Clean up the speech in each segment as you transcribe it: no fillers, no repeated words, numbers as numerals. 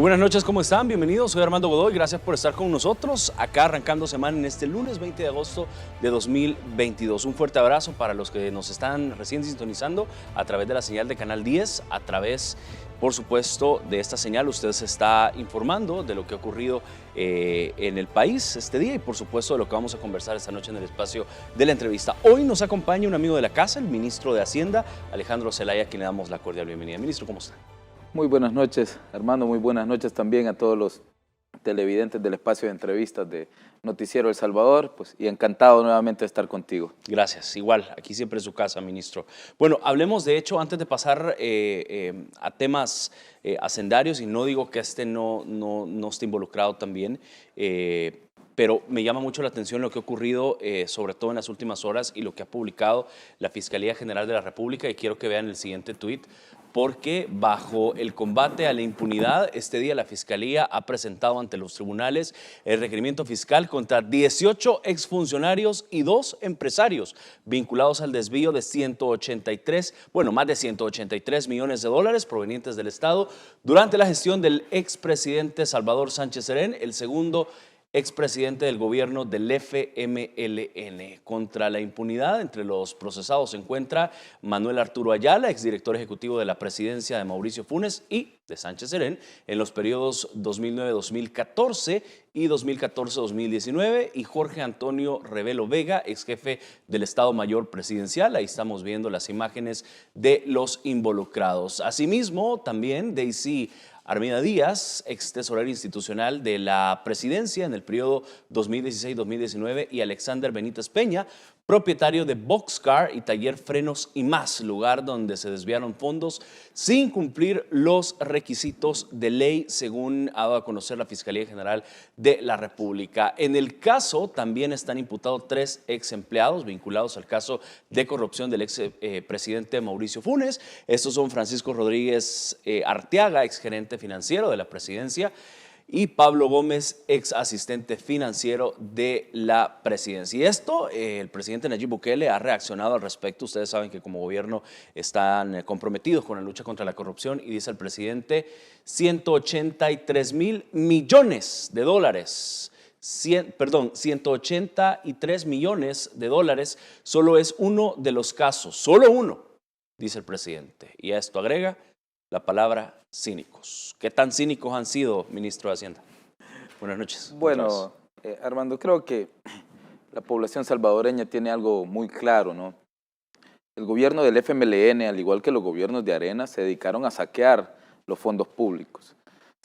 Muy buenas noches, ¿cómo están? Bienvenidos, soy Armando Godoy, gracias por estar con nosotros, acá arrancando semana en este lunes 20 de agosto de 2022. Un fuerte abrazo para los que nos están recién sintonizando a través de la señal de Canal 10, a través, por supuesto, de esta señal usted se está informando de lo que ha ocurrido en el país este día y, por supuesto, de lo que vamos a conversar esta noche en el espacio de la entrevista. Hoy nos acompaña un amigo de la casa, el ministro de Hacienda, Alejandro Zelaya, a quien le damos la cordial bienvenida. Ministro, ¿cómo está? Muy buenas noches, Armando, muy buenas noches también a todos los televidentes del espacio de entrevistas de Noticiero El Salvador, y encantado nuevamente de estar contigo. Gracias, igual, aquí siempre es su casa, ministro. Bueno, hablemos de hecho, antes de pasar a temas hacendarios, y no digo que este no esté involucrado también, pero me llama mucho la atención lo que ha ocurrido, sobre todo en las últimas horas, y lo que ha publicado la Fiscalía General de la República, y quiero que vean el siguiente tuit, porque bajo el combate a la impunidad, este día la Fiscalía ha presentado ante los tribunales el requerimiento fiscal contra 18 exfuncionarios y 2 empresarios vinculados al desvío de más de 183 millones de dólares provenientes del Estado durante la gestión del expresidente Salvador Sánchez Serén, el segundo expresidente del gobierno del FMLN. Contra la impunidad, entre los procesados se encuentra Manuel Arturo Ayala, exdirector ejecutivo de la presidencia de Mauricio Funes y de Sánchez Serén en los periodos 2009-2014 y 2014-2019, y Jorge Antonio Revelo Vega, exjefe del Estado Mayor Presidencial. Ahí estamos viendo las imágenes de los involucrados. Asimismo, también Daisy Armida Díaz, ex tesorero institucional de la presidencia en el periodo 2016-2019, y Alexander Benítez Peña, propietario de Boxcar y Taller Frenos y Más, lugar donde se desviaron fondos sin cumplir los requisitos de ley, según ha dado a conocer la Fiscalía General de la República. En el caso también están imputados 3 ex empleados vinculados al caso de corrupción del ex presidente Mauricio Funes. Estos son Francisco Rodríguez Arteaga, ex gerente financiero de la presidencia, y Pablo Gómez, ex asistente financiero de la presidencia. Y esto, el presidente Nayib Bukele ha reaccionado al respecto. Ustedes saben que como gobierno están comprometidos con la lucha contra la corrupción, y dice el presidente 183 mil millones de dólares. 183 millones de dólares solo es uno de los casos, solo uno, dice el presidente. Y a esto agrega la palabra cínicos. ¿Qué tan cínicos han sido, ministro de Hacienda? Buenas noches. Bueno, Armando, creo que la población salvadoreña tiene algo muy claro, ¿no? El gobierno del FMLN, al igual que los gobiernos de Arena, se dedicaron a saquear los fondos públicos.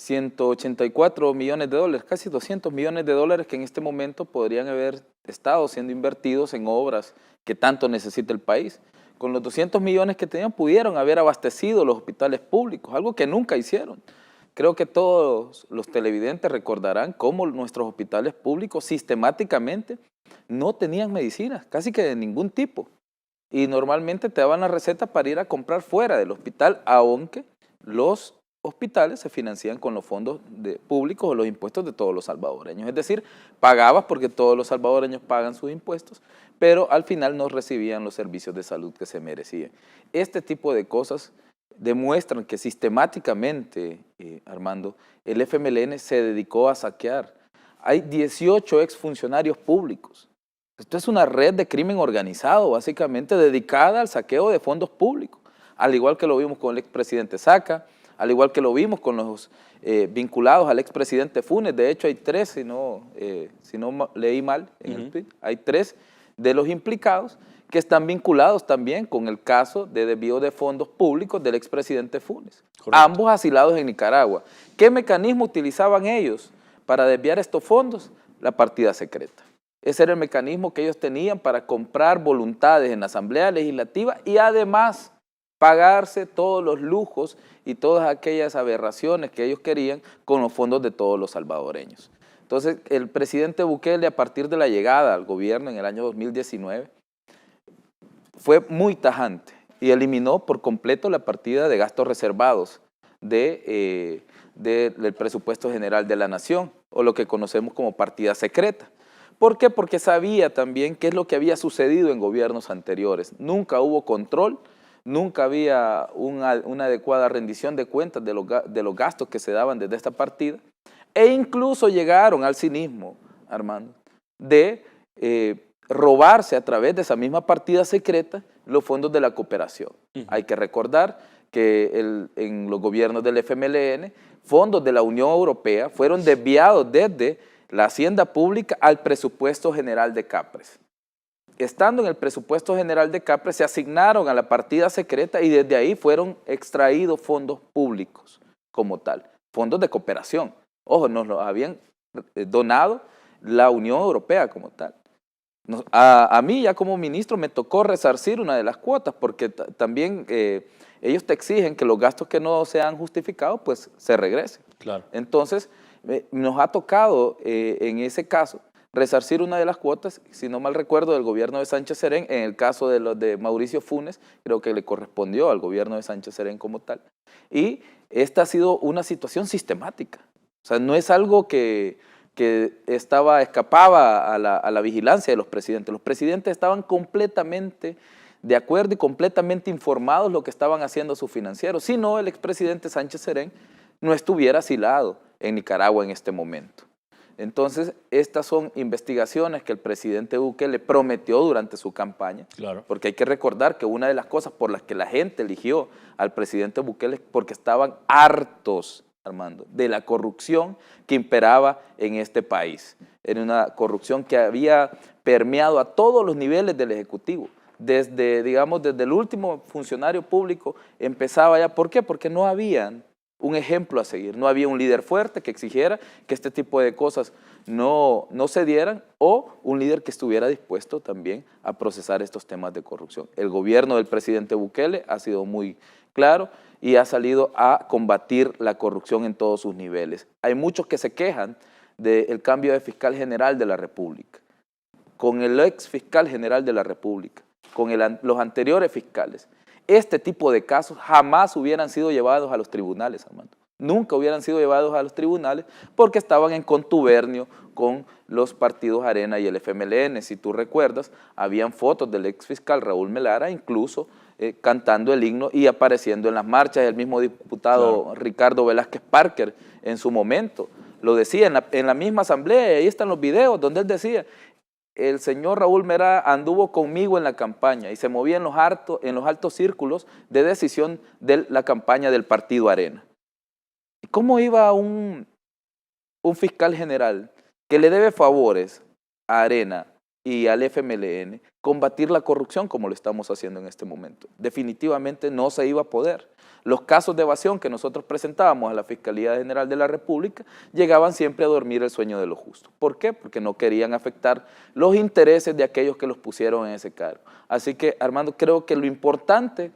184 millones de dólares, casi 200 millones de dólares que en este momento podrían haber estado siendo invertidos en obras que tanto necesita el país. Con los 200 millones que tenían pudieron haber abastecido los hospitales públicos, algo que nunca hicieron. Creo que todos los televidentes recordarán cómo nuestros hospitales públicos sistemáticamente no tenían medicinas, casi que de ningún tipo. Y normalmente te daban la receta para ir a comprar fuera del hospital, aunque los hospitales se financian con los fondos públicos o los impuestos de todos los salvadoreños. Es decir, pagabas porque todos los salvadoreños pagan sus impuestos, pero al final no recibían los servicios de salud que se merecían. Este tipo de cosas demuestran que sistemáticamente, Armando, el FMLN se dedicó a saquear. Hay 18 exfuncionarios públicos. Esto es una red de crimen organizado, básicamente dedicada al saqueo de fondos públicos, al igual que lo vimos con el expresidente Saca, al igual que lo vimos con los vinculados al expresidente Funes. De hecho, hay 3, si no leí mal en el tweet, hay 3 de los implicados que están vinculados también con el caso de desvío de fondos públicos del expresidente Funes. Correcto. Ambos asilados en Nicaragua. ¿Qué mecanismo utilizaban ellos para desviar estos fondos? La partida secreta. Ese era el mecanismo que ellos tenían para comprar voluntades en la Asamblea Legislativa y además pagarse todos los lujos y todas aquellas aberraciones que ellos querían con los fondos de todos los salvadoreños. Entonces, el presidente Bukele, a partir de la llegada al gobierno en el año 2019, fue muy tajante y eliminó por completo la partida de gastos reservados del presupuesto general de la nación, o lo que conocemos como partida secreta. ¿Por qué? Porque sabía también qué es lo que había sucedido en gobiernos anteriores. Nunca hubo control nunca había una adecuada rendición de cuentas de los gastos que se daban desde esta partida, e incluso llegaron al cinismo, Armando, de robarse a través de esa misma partida secreta los fondos de la cooperación. Hay que recordar que en los gobiernos del FMLN, fondos de la Unión Europea fueron desviados desde la hacienda pública al presupuesto general de Capres. Estando en el presupuesto general de Capres, se asignaron a la partida secreta y desde ahí fueron extraídos fondos públicos como tal, fondos de cooperación. Ojo, nos los habían donado la Unión Europea como tal. A mí ya como ministro me tocó resarcir una de las cuotas porque también ellos te exigen que los gastos que no sean justificados pues se regresen. Claro. Entonces nos ha tocado en ese caso resarcir una de las cuotas, si no mal recuerdo, del gobierno de Sánchez Serén. En el caso de los de Mauricio Funes, creo que le correspondió al gobierno de Sánchez Serén como tal. Y esta ha sido una situación sistemática. O sea, no es algo que escapaba a la vigilancia de los presidentes. Los presidentes estaban completamente de acuerdo y completamente informados de lo que estaban haciendo sus financieros. Si no, el expresidente Sánchez Serén no estuviera asilado en Nicaragua en este momento. Entonces, estas son investigaciones que el presidente Bukele prometió durante su campaña, claro, porque hay que recordar que una de las cosas por las que la gente eligió al presidente Bukele es porque estaban hartos, Armando, de la corrupción que imperaba en este país. Era una corrupción que había permeado a todos los niveles del Ejecutivo. Desde, digamos, desde el último funcionario público empezaba ya. ¿Por qué? Porque no había un ejemplo a seguir, no había un líder fuerte que exigiera que este tipo de cosas no se dieran o un líder que estuviera dispuesto también a procesar estos temas de corrupción. El gobierno del presidente Bukele ha sido muy claro y ha salido a combatir la corrupción en todos sus niveles. Hay muchos que se quejan del cambio de fiscal general de la República. Con el ex fiscal general de la República, con los anteriores fiscales, este tipo de casos jamás hubieran sido llevados a los tribunales, Armando. Nunca hubieran sido llevados a los tribunales porque estaban en contubernio con los partidos Arena y el FMLN. Si tú recuerdas, habían fotos del ex fiscal Raúl Melara, incluso cantando el himno y apareciendo en las marchas. El mismo diputado, claro, Ricardo Velázquez Parker en su momento lo decía en la misma asamblea, y ahí están los videos donde él decía: el señor Raúl Melara anduvo conmigo en la campaña y se movía en los altos círculos de decisión de la campaña del partido Arena. ¿Cómo iba un fiscal general que le debe favores a Arena y al FMLN combatir la corrupción como lo estamos haciendo en este momento? Definitivamente no se iba a poder. Los casos de evasión que nosotros presentábamos a la Fiscalía General de la República llegaban siempre a dormir el sueño de los justos. ¿Por qué? Porque no querían afectar los intereses de aquellos que los pusieron en ese cargo. Así que, Armando, creo que lo importante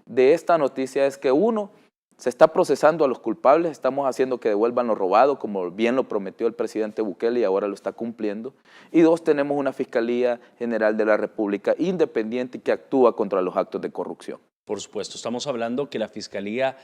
de esta noticia es que, uno, se está procesando a los culpables, estamos haciendo que devuelvan lo robado, como bien lo prometió el presidente Bukele y ahora lo está cumpliendo. Y dos, tenemos una Fiscalía General de la República independiente que actúa contra los actos de corrupción. Por supuesto, estamos hablando que la Fiscalía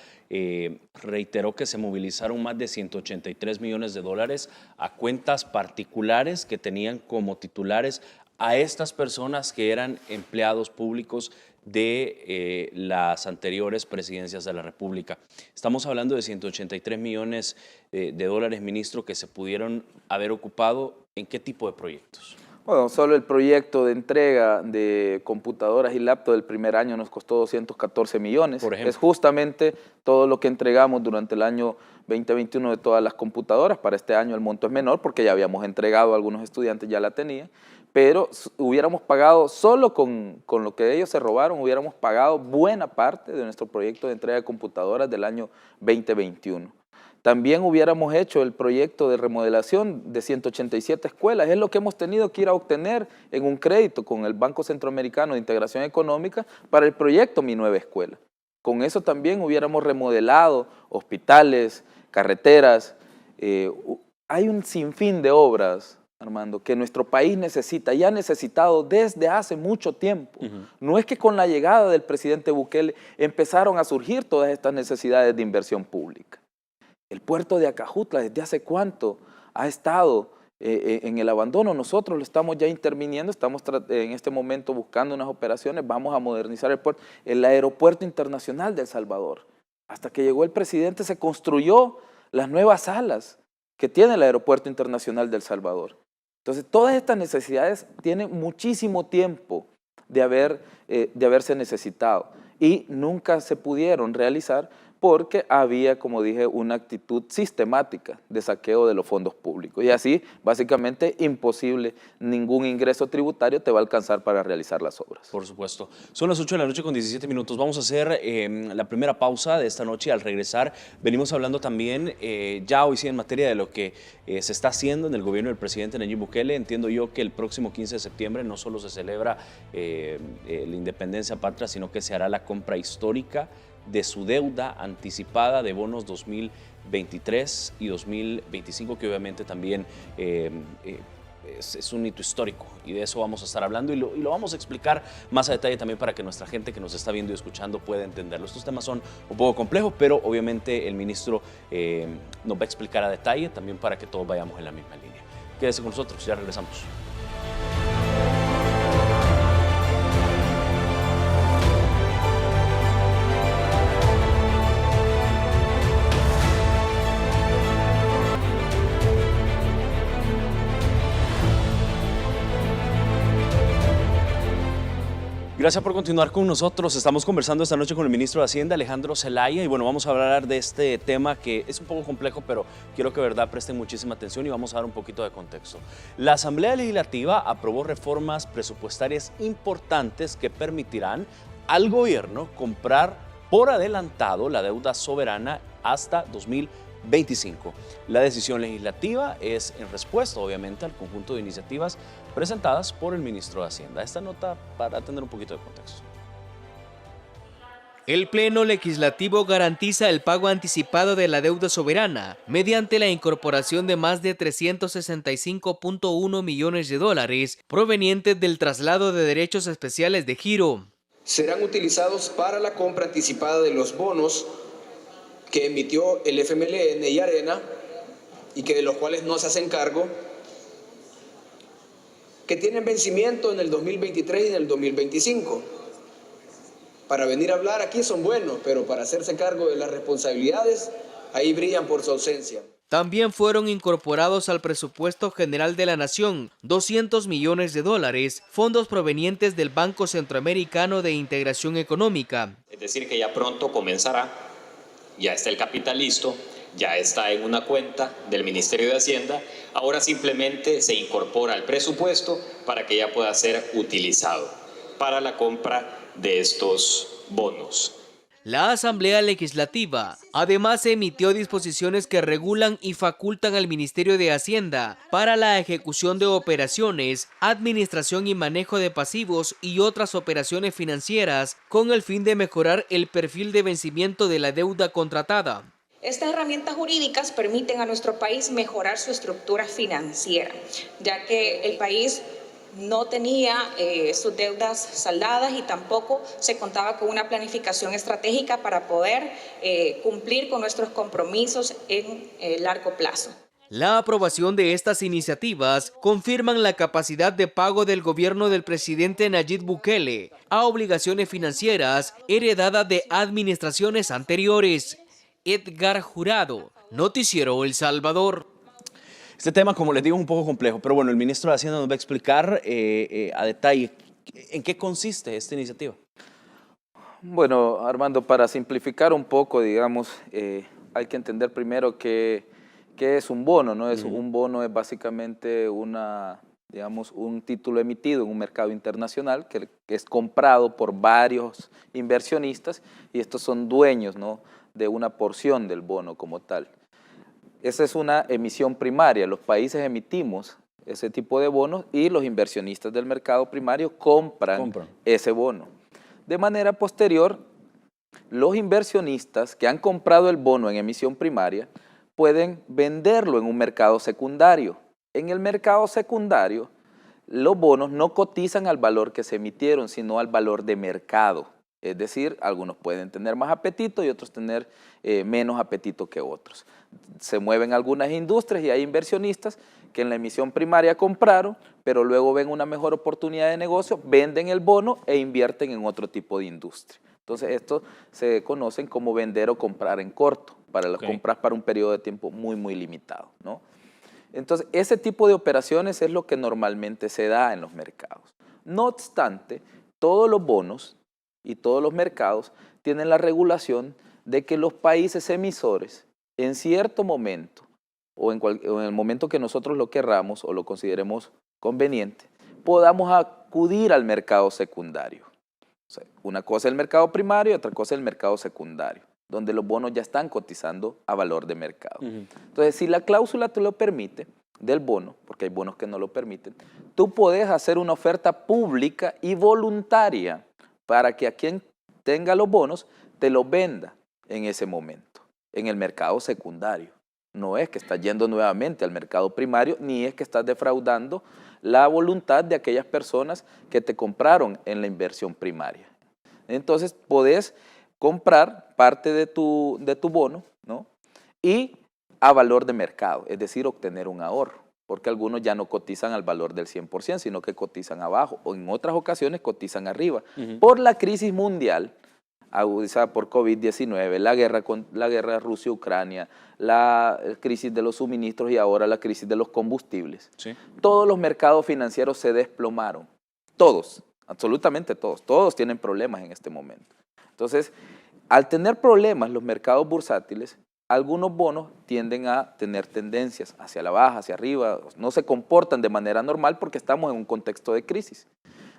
reiteró que se movilizaron más de 183 millones de dólares a cuentas particulares que tenían como titulares a estas personas que eran empleados públicos de las anteriores presidencias de la República. Estamos hablando de 183 millones de dólares, ministro, que se pudieron haber ocupado ¿en qué tipo de proyectos? Bueno, solo el proyecto de entrega de computadoras y laptops del primer año nos costó 214 millones. Por ejemplo. Es justamente todo lo que entregamos durante el año 2021 de todas las computadoras. Para este año el monto es menor porque ya habíamos entregado, a algunos estudiantes ya la tenían, pero hubiéramos pagado, solo con lo que ellos se robaron, hubiéramos pagado buena parte de nuestro proyecto de entrega de computadoras del año 2021. También hubiéramos hecho el proyecto de remodelación de 187 escuelas. Es lo que hemos tenido que ir a obtener en un crédito con el Banco Centroamericano de Integración Económica para el proyecto Mi Nueva Escuela. Con eso también hubiéramos remodelado hospitales, carreteras. Hay un sinfín de obras, Armando, que nuestro país necesita y ha necesitado desde hace mucho tiempo. No es que con la llegada del presidente Bukele empezaron a surgir todas estas necesidades de inversión pública. El puerto de Acajutla, ¿desde hace cuánto ha estado en el abandono. Nosotros lo estamos ya interviniendo, estamos en este momento buscando unas operaciones, vamos a modernizar el puerto. El aeropuerto internacional de El Salvador, hasta que llegó el presidente, se construyó las nuevas salas que tiene el aeropuerto internacional de El Salvador. Entonces, todas estas necesidades tienen muchísimo tiempo de haberse necesitado y nunca se pudieron realizar porque había, como dije, una actitud sistemática de saqueo de los fondos públicos. Y así, básicamente, imposible, ningún ingreso tributario te va a alcanzar para realizar las obras. Por supuesto. Son las 8 de la noche con 17 minutos. Vamos a hacer la primera pausa de esta noche. Al regresar, venimos hablando también, ya hoy sí en materia de lo que se está haciendo en el gobierno del presidente Nayib Bukele. Entiendo yo que el próximo 15 de septiembre no solo se celebra la independencia patria, sino que se hará la compra histórica de su deuda anticipada de bonos 2023 y 2025, que obviamente también es un hito histórico, y de eso vamos a estar hablando y lo vamos a explicar más a detalle también para que nuestra gente que nos está viendo y escuchando pueda entenderlo. Estos temas son un poco complejos, pero obviamente el ministro nos va a explicar a detalle también para que todos vayamos en la misma línea. Quédese con nosotros, ya regresamos. Gracias por continuar con nosotros. Estamos conversando esta noche con el ministro de Hacienda, Alejandro Zelaya, y bueno, vamos a hablar de este tema que es un poco complejo, pero quiero que de verdad presten muchísima atención y vamos a dar un poquito de contexto. La Asamblea Legislativa aprobó reformas presupuestarias importantes que permitirán al gobierno comprar por adelantado la deuda soberana hasta 2025. La decisión legislativa es en respuesta, obviamente, al conjunto de iniciativas presentadas por el ministro de Hacienda. Esta nota para tener un poquito de contexto. El Pleno Legislativo garantiza el pago anticipado de la deuda soberana mediante la incorporación de más de 365.1 millones de dólares provenientes del traslado de derechos especiales de giro. Serán utilizados para la compra anticipada de los bonos que emitió el FMLN y Arena y que de los cuales no se hacen cargo, que tienen vencimiento en el 2023 y en el 2025. Para venir a hablar aquí son buenos, pero para hacerse cargo de las responsabilidades, ahí brillan por su ausencia. También fueron incorporados al presupuesto general de la Nación 200 millones de dólares, fondos provenientes del Banco Centroamericano de Integración Económica. Es decir, que ya pronto comenzará, ya está el capital listo, ya está en una cuenta del Ministerio de Hacienda, ahora simplemente se incorpora al presupuesto para que ya pueda ser utilizado para la compra de estos bonos. La Asamblea Legislativa además emitió disposiciones que regulan y facultan al Ministerio de Hacienda para la ejecución de operaciones, administración y manejo de pasivos y otras operaciones financieras con el fin de mejorar el perfil de vencimiento de la deuda contratada. Estas herramientas jurídicas permiten a nuestro país mejorar su estructura financiera, ya que el país no tenía sus deudas saldadas y tampoco se contaba con una planificación estratégica para poder cumplir con nuestros compromisos en largo plazo. La aprobación de estas iniciativas confirman la capacidad de pago del gobierno del presidente Nayib Bukele a obligaciones financieras heredadas de administraciones anteriores. Edgar Jurado, Noticiero El Salvador. Este tema, como les digo, es un poco complejo, pero bueno, el ministro de Hacienda nos va a explicar a detalle en qué consiste esta iniciativa. Bueno, Armando, para simplificar un poco, digamos, hay que entender primero qué es un bono, ¿no? Un bono es básicamente un título emitido en un mercado internacional que es comprado por varios inversionistas y estos son dueños, ¿no?, de una porción del bono como tal. Esa es una emisión primaria. Los países emitimos ese tipo de bonos y los inversionistas del mercado primario compran ese bono. De manera posterior, los inversionistas que han comprado el bono en emisión primaria pueden venderlo en un mercado secundario. En el mercado secundario, los bonos no cotizan al valor que se emitieron, sino al valor de mercado. Es decir, algunos pueden tener más apetito y otros tener menos apetito que otros. Se mueven algunas industrias y hay inversionistas que en la emisión primaria compraron, pero luego ven una mejor oportunidad de negocio, venden el bono e invierten en otro tipo de industria. Entonces, esto se conocen como vender o comprar en corto, para las compras para un periodo de tiempo muy, muy limitado, ¿no? Entonces, ese tipo de operaciones es lo que normalmente se da en los mercados. No obstante, todos los bonos y todos los mercados tienen la regulación de que los países emisores, en cierto momento, o en el momento que nosotros lo querramos o lo consideremos conveniente, podamos acudir al mercado secundario. O sea, una cosa es el mercado primario y otra cosa es el mercado secundario, donde los bonos ya están cotizando a valor de mercado. Entonces, si la cláusula te lo permite, del bono, porque hay bonos que no lo permiten, tú puedes hacer una oferta pública y voluntaria para que a quien tenga los bonos te los venda en ese momento, en el mercado secundario. No es que estás yendo nuevamente al mercado primario, ni es que estás defraudando la voluntad de aquellas personas que te compraron en la inversión primaria. Entonces, podés comprar parte de tu bono, ¿no? Y a valor de mercado, es decir, obtener un ahorro, porque algunos ya no cotizan al valor del 100%, sino que cotizan abajo, o en otras ocasiones cotizan arriba. Por la crisis mundial, agudizada por COVID-19, la guerra Rusia-Ucrania, la crisis de los suministros y ahora la crisis de los combustibles. Todos los mercados financieros se desplomaron, todos, absolutamente todos, todos tienen problemas en este momento. Entonces, al tener problemas los mercados bursátiles, algunos bonos tienden a tener tendencias hacia la baja, hacia arriba, no se comportan de manera normal porque estamos en un contexto de crisis.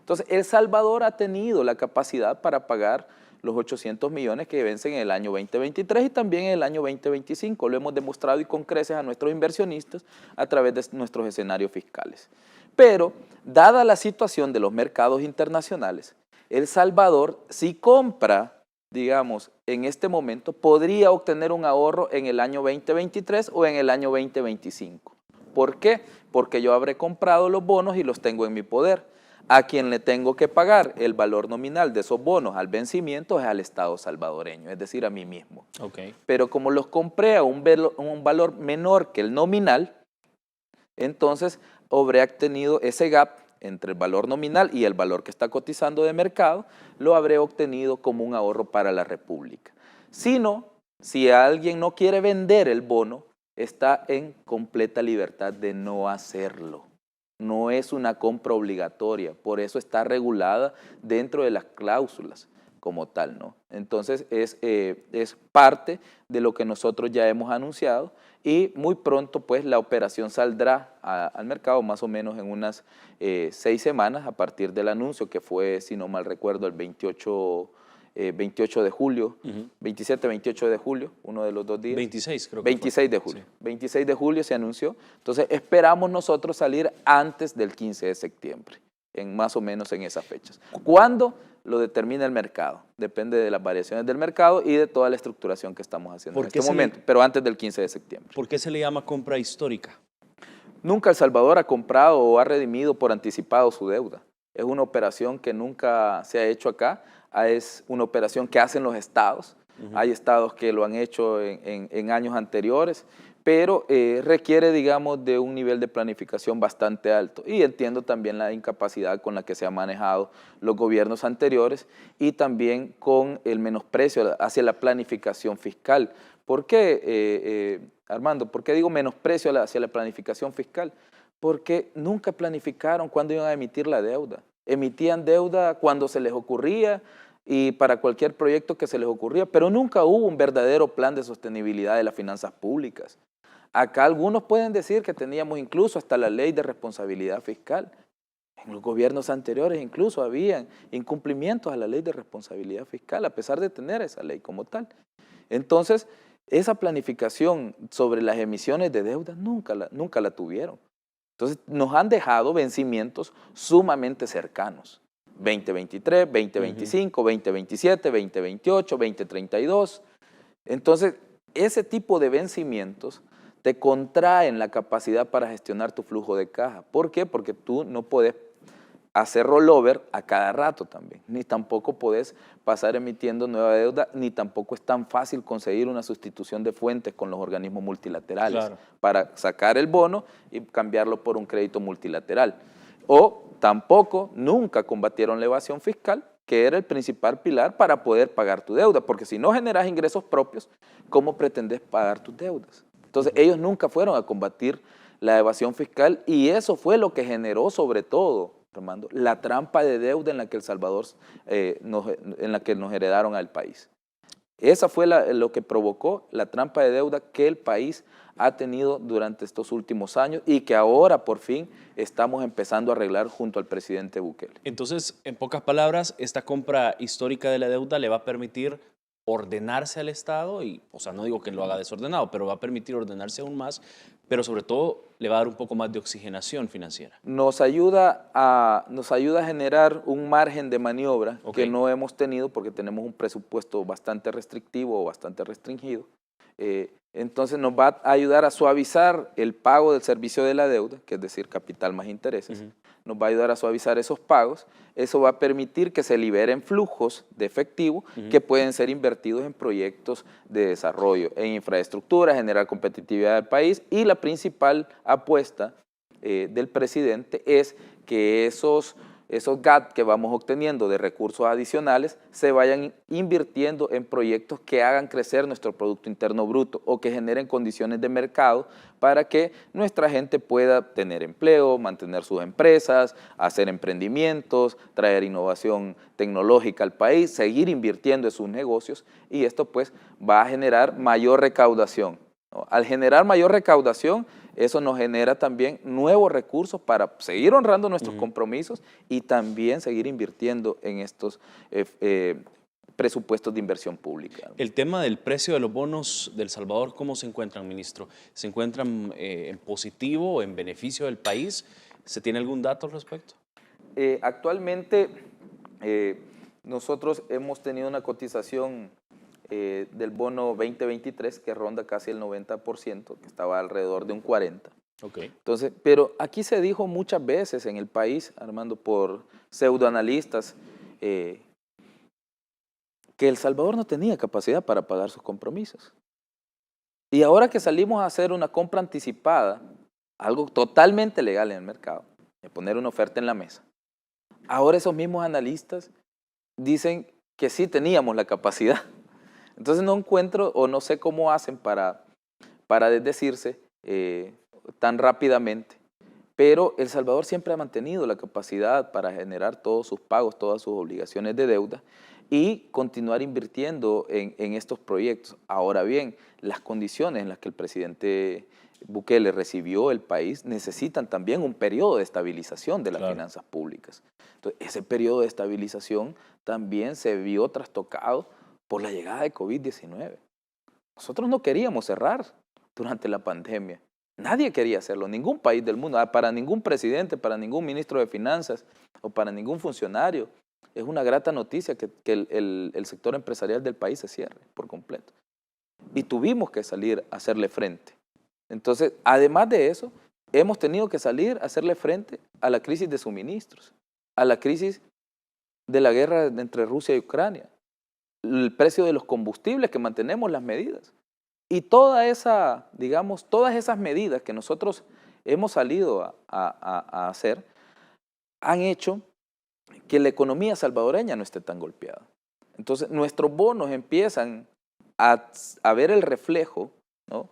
Entonces, El Salvador ha tenido la capacidad para pagar los 800 millones que vencen en el año 2023 y también en el año 2025. Lo hemos demostrado y con creces a nuestros inversionistas a través de nuestros escenarios fiscales. Pero, dada la situación de los mercados internacionales, El Salvador, si compra, digamos, en este momento, podría obtener un ahorro en el año 2023 o en el año 2025. ¿Por qué? Porque yo habré comprado los bonos y los tengo en mi poder. A quien le tengo que pagar el valor nominal de esos bonos al vencimiento es al Estado salvadoreño, es decir, a mí mismo. Pero como los compré a un valor menor que el nominal, entonces habré obtenido ese gap entre el valor nominal y el valor que está cotizando de mercado, lo habré obtenido como un ahorro para la República. Si alguien no quiere vender el bono, está en completa libertad de no hacerlo. No es una compra obligatoria, por eso está regulada dentro de las cláusulas como tal, ¿no? Entonces es parte de lo que nosotros ya hemos anunciado y muy pronto pues la operación saldrá al mercado más o menos en unas 6 semanas a partir del anuncio que fue, si no mal recuerdo, el 28 de julio, 27, 28 de julio, uno de los 2 días. 26 creo que 26 fue. de julio. Sí. 26 de julio se anunció. Entonces esperamos nosotros salir antes del 15 de septiembre, más o menos en esas fechas. ¿Cuándo? Lo determina el mercado. Depende de las variaciones del mercado y de toda la estructuración que estamos haciendo en este momento, pero antes del 15 de septiembre. ¿Por qué se le llama compra histórica? Nunca El Salvador ha comprado o ha redimido por anticipado su deuda. Es una operación que nunca se ha hecho acá. Es una operación que hacen los estados. Hay estados que lo han hecho en años anteriores, pero requiere, digamos, de un nivel de planificación bastante alto. Y entiendo también la incapacidad con la que se han manejado los gobiernos anteriores y también con el menosprecio hacia la planificación fiscal. ¿Por qué, Armando? ¿Por qué digo menosprecio hacia la planificación fiscal? Porque nunca planificaron cuándo iban a emitir la deuda. Emitían deuda cuando se les ocurría y para cualquier proyecto que se les ocurría, pero nunca hubo un verdadero plan de sostenibilidad de las finanzas públicas. Acá algunos pueden decir que teníamos incluso hasta la ley de responsabilidad fiscal. En los gobiernos anteriores incluso habían incumplimientos a la ley de responsabilidad fiscal, a pesar de tener esa ley como tal. Entonces, esa planificación sobre las emisiones de deuda nunca la tuvieron. Entonces, nos han dejado vencimientos sumamente cercanos. 2023, 2025, 2027, 2028, 2032. Entonces, ese tipo de vencimientos te contraen la capacidad para gestionar tu flujo de caja. ¿Por qué? Porque tú no puedes hacer rollover a cada rato también, ni tampoco podés pasar emitiendo nueva deuda, ni tampoco es tan fácil conseguir una sustitución de fuentes con los organismos multilaterales para sacar el bono y cambiarlo por un crédito multilateral. O tampoco nunca combatieron la evasión fiscal, que era el principal pilar para poder pagar tu deuda, porque si no generas ingresos propios, ¿cómo pretendes pagar tus deudas? Entonces ellos nunca fueron a combatir la evasión fiscal y eso fue lo que generó sobre todo, Armando, la trampa de deuda en la que El Salvador, en la que nos heredaron al país. Esa fue lo que provocó la trampa de deuda que el país ha tenido durante estos últimos años y que ahora por fin estamos empezando a arreglar junto al presidente Bukele. Entonces, en pocas palabras, esta compra histórica de la deuda le va a permitir ordenarse al Estado y, o sea, no digo que lo haga desordenado, pero va a permitir ordenarse aún más, pero sobre todo le va a dar un poco más de oxigenación financiera. Nos ayuda a generar un margen de maniobra que no hemos tenido porque tenemos un presupuesto bastante restrictivo o bastante restringido. Entonces nos va a ayudar a suavizar el pago del servicio de la deuda, que es decir, capital más intereses. Nos va a ayudar a suavizar esos pagos. Eso va a permitir que se liberen flujos de efectivo que pueden ser invertidos en proyectos de desarrollo, en infraestructura, generar competitividad del país y la principal apuesta del presidente es que esos GAT que vamos obteniendo de recursos adicionales se vayan invirtiendo en proyectos que hagan crecer nuestro Producto Interno Bruto o que generen condiciones de mercado para que nuestra gente pueda tener empleo, mantener sus empresas, hacer emprendimientos, traer innovación tecnológica al país, seguir invirtiendo en sus negocios y esto pues va a generar mayor recaudación, ¿no? Al generar mayor recaudación, eso nos genera también nuevos recursos para seguir honrando nuestros compromisos y también seguir invirtiendo en estos presupuestos de inversión pública. El tema del precio de los bonos de El Salvador, ¿cómo se encuentran, ministro? ¿Se encuentran en positivo o en beneficio del país? ¿Se tiene algún dato al respecto? Actualmente nosotros hemos tenido una cotización del bono 2023 que ronda casi el 90%, que estaba alrededor de un 40%. Entonces, pero aquí se dijo muchas veces en el país, Armando, por pseudoanalistas, que El Salvador no tenía capacidad para pagar sus compromisos. Y ahora que salimos a hacer una compra anticipada, algo totalmente legal en el mercado, de poner una oferta en la mesa, ahora esos mismos analistas dicen que sí teníamos la capacidad. Entonces no encuentro o no sé cómo hacen para desdecirse tan rápidamente. Pero El Salvador siempre ha mantenido la capacidad para generar todos sus pagos, todas sus obligaciones de deuda y continuar invirtiendo en estos proyectos. Ahora bien, las condiciones en las que el presidente Bukele recibió el país necesitan también un periodo de estabilización de las finanzas públicas. Entonces, ese periodo de estabilización también se vio trastocado por la llegada de COVID-19. Nosotros no queríamos cerrar durante la pandemia. Nadie quería hacerlo, ningún país del mundo, para ningún presidente, para ningún ministro de finanzas o para ningún funcionario. Es una grata noticia que el sector empresarial del país se cierre por completo. Y tuvimos que salir a hacerle frente. Entonces, además de eso, hemos tenido que salir a hacerle frente a la crisis de suministros, a la crisis de la guerra entre Rusia y Ucrania, el precio de los combustibles, que mantenemos las medidas. Y todas esas medidas que nosotros hemos salido a hacer han hecho que la economía salvadoreña no esté tan golpeada. Entonces, nuestros bonos empiezan a ver el reflejo, ¿no?,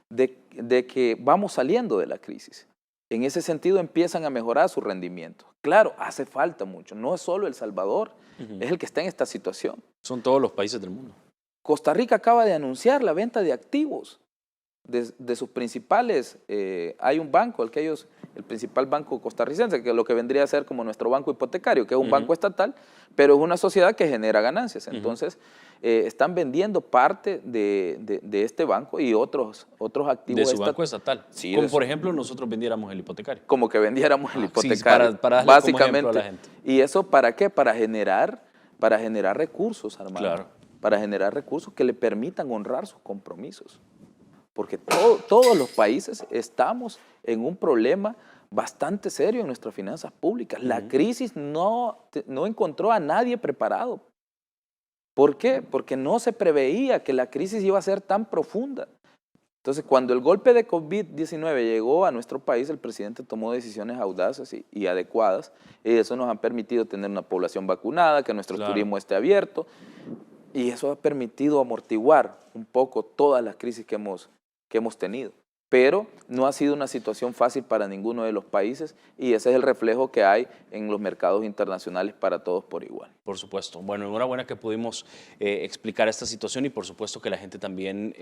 de que vamos saliendo de la crisis. En ese sentido empiezan a mejorar su rendimiento. Claro, hace falta mucho. No es solo El Salvador, es el que está en esta situación. Son todos los países del mundo. Costa Rica acaba de anunciar la venta de activos de sus principales. Hay un banco, el principal banco costarricense, que lo que vendría a ser como nuestro banco hipotecario, que es un banco estatal, pero es una sociedad que genera ganancias. Entonces, están vendiendo parte de este banco y otros activos. De su banco estatal. Sí, como por ejemplo nosotros vendiéramos el hipotecario. Como que vendiéramos el hipotecario. Sí, para darle básicamente. como ejemplo a la gente. ¿Y eso para qué? Para generar recursos, Armando. Claro. Para generar recursos que le permitan honrar sus compromisos. Porque todos los países estamos en un problema bastante serio en nuestras finanzas públicas. La crisis no encontró a nadie preparado. ¿Por qué? Porque no se preveía que la crisis iba a ser tan profunda. Entonces, cuando el golpe de COVID-19 llegó a nuestro país, el presidente tomó decisiones audaces y adecuadas, y eso nos ha permitido tener una población vacunada, que nuestro turismo esté abierto, y eso ha permitido amortiguar un poco todas las crisis que hemos tenido. Pero no ha sido una situación fácil para ninguno de los países y ese es el reflejo que hay en los mercados internacionales para todos por igual. Por supuesto. Bueno, enhorabuena que pudimos explicar esta situación y por supuesto que la gente también